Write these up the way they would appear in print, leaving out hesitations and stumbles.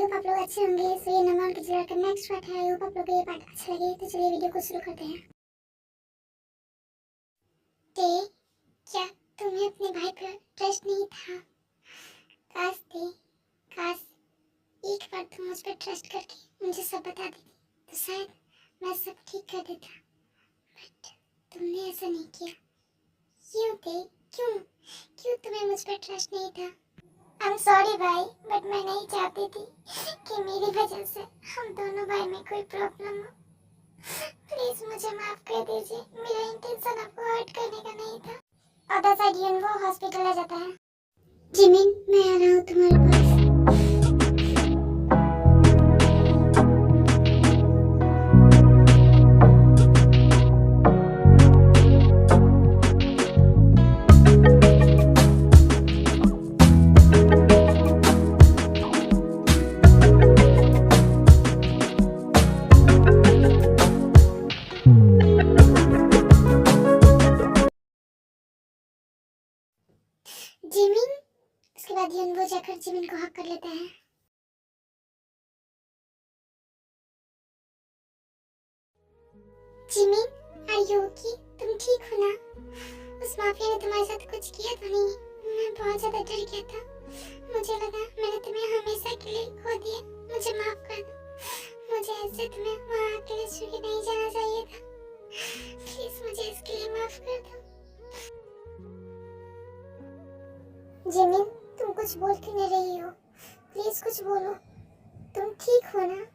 Hope आप लोग अच्छे होंगे। सो ये नमन किचलर का नेक्स्ट पार्ट है। आई होप आप लोग को ये पार्ट अच्छा लगे। तो चलिए वीडियो को शुरू करते हैं। क्या तुम्हें अपने भाई पर ट्रस्ट नहीं था? काश एक बार तुम मुझ पर ट्रस्ट करके मुझे सब बता देती तो शायद मैं सब ठीक कर देता, बट तुमने ऐसा नहीं किया। क्यों तुम्हें मुझ पर ट्रस्ट नहीं था? आई एम सॉरी भाई, बट मैं नहीं चाहती थी कि मेरी वजह से हम दोनों भाई में कोई प्रॉब्लम हो। प्लीज मुझे माफ कर दीजिए, मेरा इंटेंशन आपको हर्ट करने का नहीं था। अदर साइड यूनवो हॉस्पिटल आ जाता है। जिमिन, मैं आ रहा हूँ तुम्हारे पास। जिमिन, उसके बाद यूनवो जाकर जिमिन को हक कर लेता है। Jimin, are you okay? तुम ठीक हो ना? उस माफिया ने तुम्हारे साथ कुछ किया तो नहीं? मैं बहुत ज्यादा डर गया था। मुझे लगा मैंने तुम्हें हमेशा के लिए खो दिया। मुझे माफ कर दो। मुझे ऐसे तुम्हें वहाँ अकेले छोड़ के नहीं जाना चाहिए था। प्लीज मुझे इसके लिए माफ कर दो। जिमिन, तुम कुछ बोल क्यों नहीं रही हो? प्लीज कुछ बोलो। तुम ठीक हो ना?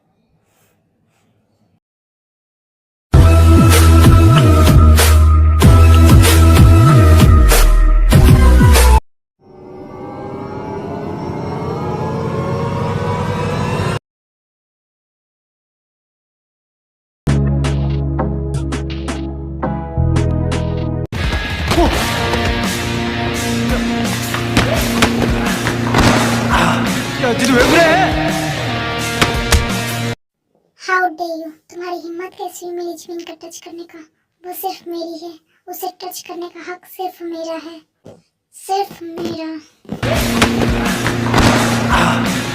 야, 니들 왜 그래? How dare you! तुम्हारी हिम्मत कैसी हुई मेरी जिमिन का टच करने का? वो सिर्फ मेरी है। उसे टच करने का हक सिर्फ मेरा है, सिर्फ मेरा।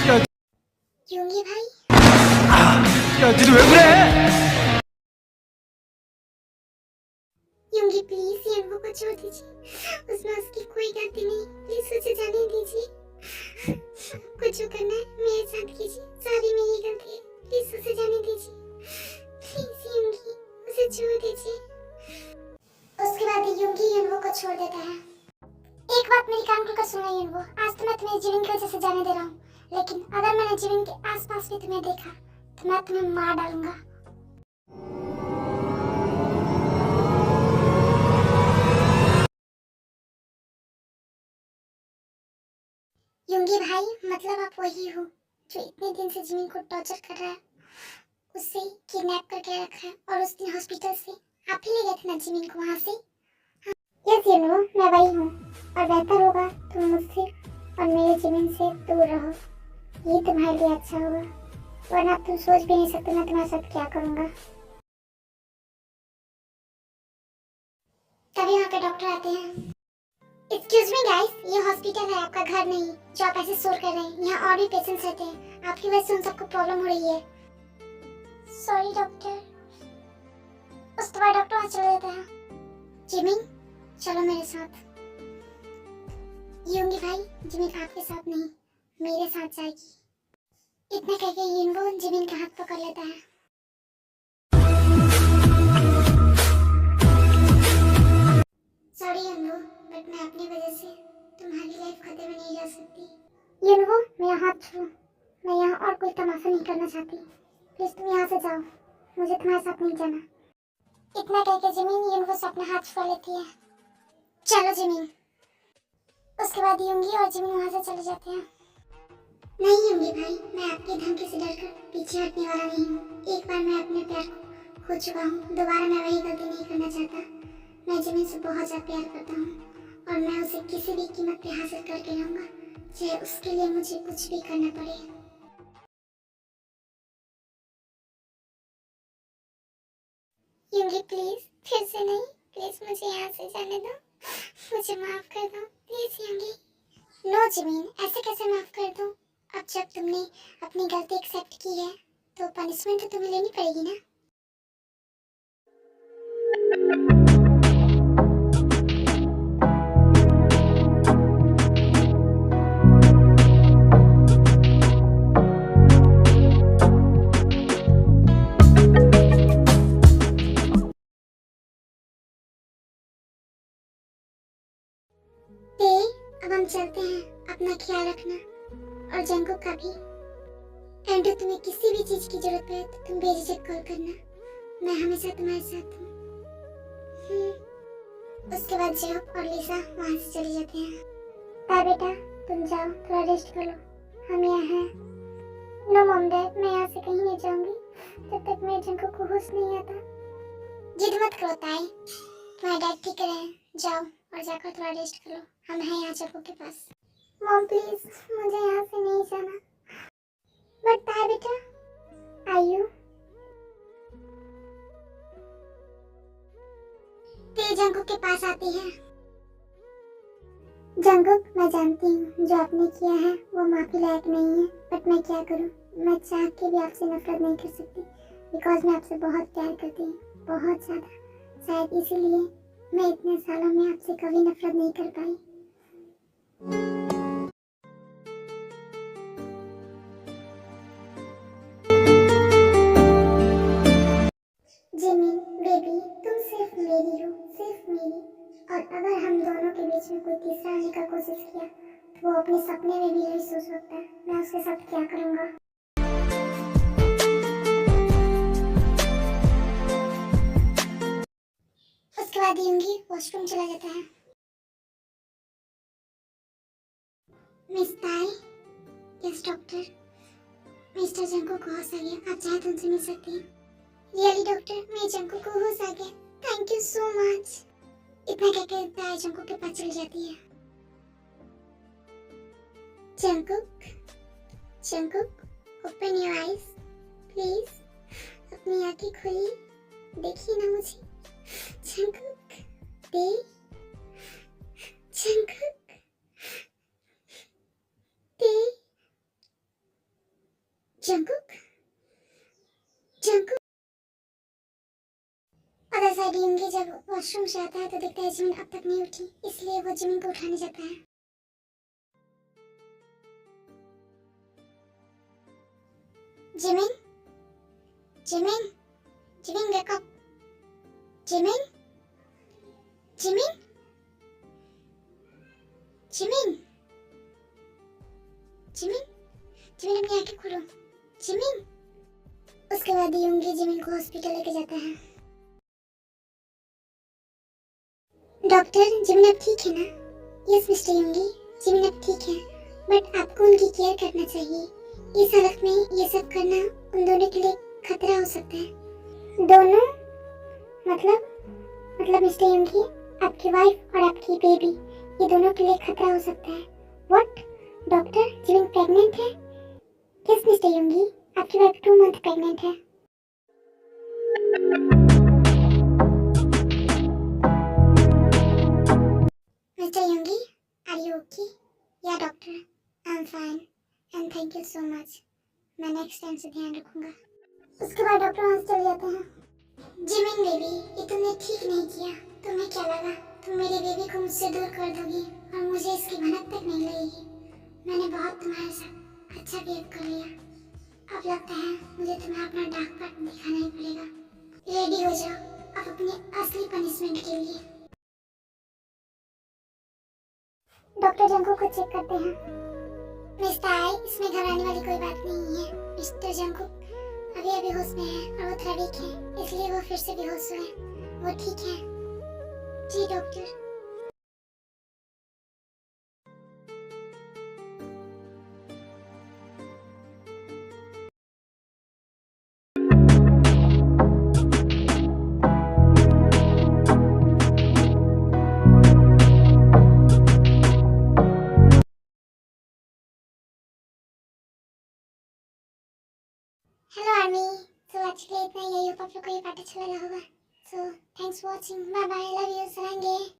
야, यूंगी भाई, 야, 니들 왜 그래? यूंगी प्लीज यूंगो को छोड़ दीजिए। उसमें उसकी कोई गलती नहीं। प्लीज उसे जाने दीजिए। कुछ करना है मेरे साथ कीजिए। सारी मेरी गलती है। प्लीज उसे जाने दीजिए। प्लीज यूंगी, उसे छोड़ दीजिए। उसके बाद यूंगी यूनवो को छोड़ देता है। एक बात मेरी कान खुलकर सुनो यूनवो, आज तो मैं तुम्हें जिमिन की वजह से जाने दे रहा हूँ, लेकिन अगर मैंने जिमिन के आसपास भी तुम्हें देखा तो मैं तुम्हें मार डालूंगा। यूंगी भाई, मतलब आप वही हो जो इतने दिन से जिमिन को टॉर्चर कर रहा है, उसे किडनैप करके रखा है और उस दिन हॉस्पिटल से आप ही ले गए थे ना जिमिन को वहाँ से? यस यूनवो, मैं वही हूँ और बेहतर होगा तुम मुझसे और मेरे जिमिन से दूर रहो। ये तुम्हारे लिए अच्छा होगा, वरना तुम सोच भी नहीं सकते मैं तुम्हारे साथ क्या करूँगा। तभी वहाँ पे डॉक्टर आते हैं। एक्सक्यूज मी गाइस, ये हॉस्पिटल है, आपका घर नहीं जो आप ऐसे शोर कर रहे हैं। यहाँ और भी पेशेंट्स रहते हैं, आपकी वजह से उन सबको प्रॉब्लम हो रही है। Sorry doctor. उसके बाद डॉक्टर वहाँ चले जाता है। जिमिन, चलो मेरे साथ। यूंगी भाई, जिमिन आपके साथ नहीं, मेरे साथ जाएगी। इतना कहकर यूनवो जिमिन का हाथ पकड़ लेता है। सॉरी यूनवो, बट मैं अपनी वजह से तुम्हारी लाइफ खतरे में नहीं जा सकती। यूनवो, मेरा हाथ छोड़ो। मैं यहाँ और कोई तमाशा नहीं करना चाहती। प्लीज तुम यहाँ से जाओ, मुझे तुम्हारे साथ नहीं जाना। इतना कहकर जिमिन यूनवो से अपना हाथ छुड़ा लेती है। चलो जिमिन। उसके बाद यूंगी और जिमिन वहाँ से चले जाते हैं। नहीं यूंगी भाई, मैं आपकी धमकी से डरकर पीछे हटने वाला नहीं हूँ। एक बार मैं अपने प्यार को खो चुका हूँ, दोबारा मैं वही गलती नहीं करना चाहता। मैं जिमिन से बहुत ज़्यादा प्यार करता हूँ और मैं उसे किसी भी कीमत पे हासिल करके रहूँगा, चाहे उसके लिए मुझे कुछ भी करना पड़े। यूंगी प्लीज, फिर से नहीं, प्लीज मुझे यहाँ से जाने दो। मुझे माफ कर दो प्लीज यूंगी। नो जिमिन, ऐसे कैसे माफ कर दूं? अब जब तुमने अपनी गलती एक्सेप्ट की है तो पनिशमेंट तो तुम्हें लेनी पड़ेगी ना। ते अब हम चलते हैं, अपना ख्याल रखना और जंगू का भी। एंड तुम्हें किसी भी चीज की जरूरत पड़े तो तुम बेझिझक कॉल करना, मैं हमेशा तुम्हारे साथ हूँ। उसके बाद जॉब और लिसा वहाँ से चले जाते हैं। बाय बेटा, तुम जाओ, थोड़ा रेस्ट कर लो, हम यहाँ हैं। नो मॉम डैड, मैं यहाँ से कहीं नहीं जाऊंगी जब तक मेरे जंगू को होश नहीं आता। जिद मत करो ताई, तुम्हारे डैड ठीक है, जाओ और जाकर थोड़ा रेस्ट करो, हम हैं यहाँ जंगू के पास। मॉम प्लीज, मुझे यहाँ से नहीं जाना। बट ताई बेटा, आयु ते जंगू के पास आती है। जंगुक, मैं जानती हूँ जो आपने किया है वो माफी लायक नहीं है, बट मैं क्या करूँ, मैं चाह के भी आपसे नफरत नहीं कर सकती, बिकॉज मैं आपसे बहुत प्यार करती हूँ, बहुत ज़्यादा। शायद इसीलिए मैं इतने सालों में आपसे कभी नफरत नहीं कर पाई। जिमिन बेबी, तुम सिर्फ मेरी हो, सिर्फ मेरी, और अगर हम दोनों के बीच में कोई तीसरा आने का कोशिश किया तो वो अपने सपने में भी नहीं सोच सकता है मैं उसके साथ क्या करूँगा। उसके बाद यूंगी वॉशरूम चला जाता है। मिस ताई, यस डॉक्टर, मिस्टर जंको को होश आ गया, आप चाहे तो उनसे मिल सकती हैं। रियली डॉक्टर, मेरे जंको को होश आ गया, थैंक यू सो मच। इतना कहकर ताई जंको के पास चली जाती है। Jungkook, Jungkook, open your eyes please, अपनी आंखें खोलिए, देखिए ना मुझे। जंकुक, दे, जंकुक, दे, जंकुक, जंकुक। अदर साइड यूंगी जब वॉशरूम से आता है तो देखता है जिमिन अब तक नहीं उठी, इसलिए वो जिमिन को उठाने जाता है। Jimin, Jimin, Jimin wake up, Jimin, Jimin, Jimin, Jimin, Jimin अपनी आंखें खोलो, जिमिन। उसके बाद यूंगी जिमिन को हॉस्पिटल लेके जाता है। डॉक्टर, जिमिन अब ठीक है ना? यस मिस्टर यूंगी, जिमिन अब ठीक है, बट आपको उनकी केयर करना चाहिए। इस हालत में ये सब करना उन दोनों के लिए खतरा हो सकता है। दोनों? मतलब मिस्टर यूंगी, आपकी वाइफ और आपकी बेबी, ये दोनों के लिए खतरा हो सकता है। व्हाट? डॉक्टर, जिमिन प्रेग्नेंट है? यस मिस्टर यूंगी, आपकी वाइफ 2 मंथ प्रेग्नेंट है। Mister Yoongi, are you okay? Yeah doctor, I am fine and thank you so much, मैं नेक्स्ट टाइम से ध्यान रखूंगा। उसके बाद डॉक्टर वहाँ से चले जाते हैं। जिमिन बेबी, ये तुमने ठीक नहीं किया, तुम्हें क्या लगा तुम मेरे बेबी को मुझसे दूर कर दोगी और मुझे इसकी भनक तक नहीं लगेगी? मैंने बहुत तुम्हारे साथ अच्छा बिहेव कर लिया, अब लगता है मुझे तुम्हें अपना डार्क पार्ट दिखाना ही पड़ेगा। रेडी हो जाओ अब अपनी असली पनिशमेंट के लिए। डॉक्टर जंको को चेक करते हैं। मिस्टर आई, इसमें घबराने वाली कोई बात नहीं है। मिस्टर जंको अभी होश में है और वो थोड़ा वीक है, इसलिए वो फिर से बेहोश हुए। वो ठीक है। जी डॉक्टर। हेलो आर्मी, सो आज के लिए इतना ही। आई होप आप लोग को ये पार्ट अच्छा लगा होगा। So thanks for watching, bye bye, love you, सलांगे।